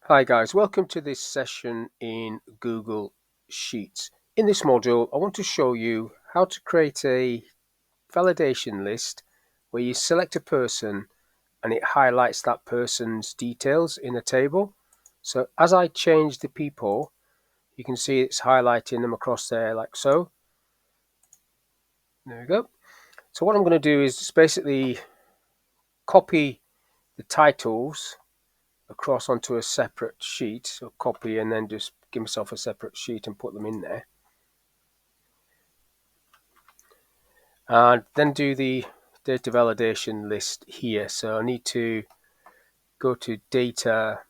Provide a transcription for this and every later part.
Hi guys, welcome to this session in Google Sheets. In this module, I want to show you how to create a validation list where you select a person and it highlights that person's details in a table. So as I change the people, you can see it's highlighting them across there like so. There we go. So what I'm going to do is just basically copy the titles across onto a separate sheet. So copy and then just give myself a separate sheet and put them in there. And then do the data validation list here. So I need to go to data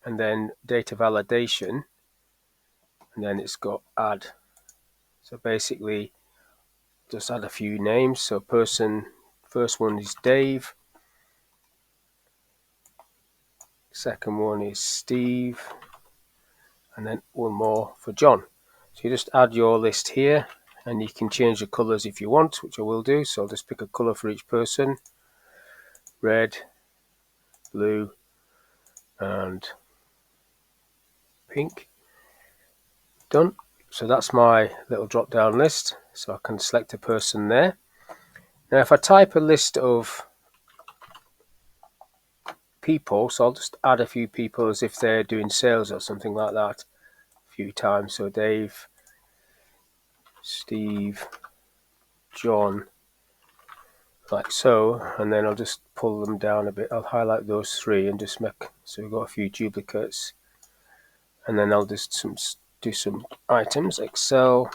and then data validation, and then it's got add. So basically just add a few names. So person, first one is Dave, second one is Steve, and then one more for John. So you just add your list here, and you can change the colors if you want, which I will do. So I'll just pick a color for each person: red, blue, and pink. Done. So that's my little drop down list. So I can select a person there. Now if I type a list of people, so I'll just add a few people as if they're doing sales or something like that a few times. So Dave, Steve, John, like so, and then I'll just pull them down a bit. I'll highlight those three and just make, so we've got a few duplicates, and then I'll just do some items. Excel,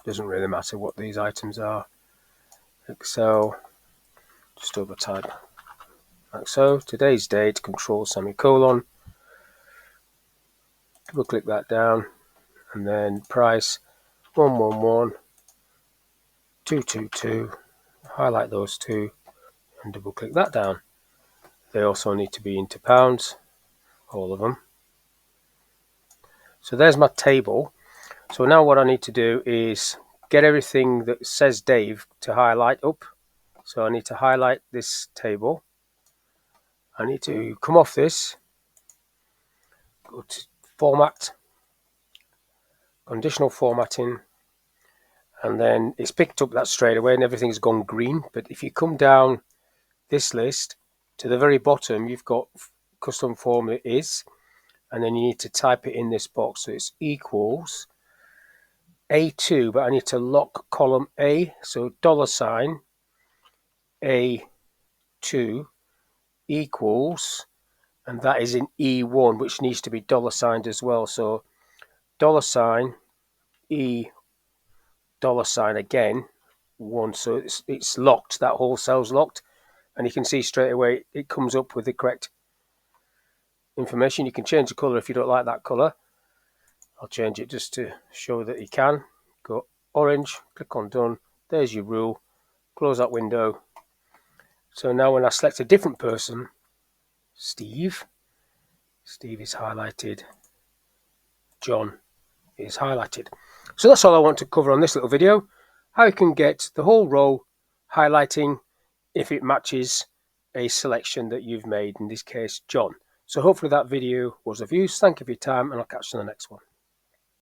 doesn't really matter what these items are. Excel, just over type like so. Today's date, control semicolon, double click that down, and then price 111222, highlight those two and double click that down. They also need to be into pounds, all of them. So there's my table. So now what I need to do is get everything that says Dave to highlight up. So I need to highlight this table. I need to come off this, go to format, conditional formatting, and then it's picked up that straight away and everything's gone green. But if you come down this list to the very bottom, you've got custom formula is, and then you need to type it in this box. So it's equals A2, but I need to lock column A, so $sign A2 equals, and that is in E1, which needs to be $signed as well. So $sign E $sign again 1. So it's locked, that whole cell's locked, and you can see straight away it comes up with the correct information. You can change the color if you don't like that color. I'll change it just to show that you can. Go orange, click on done. There's your rule. Close that window. So now when I select a different person, Steve is highlighted, John is highlighted. So that's all I want to cover on this little video. How you can get the whole row highlighting if it matches a selection that you've made, in this case John. So hopefully that video was of use. Thank you for your time, and I'll catch you on the next one.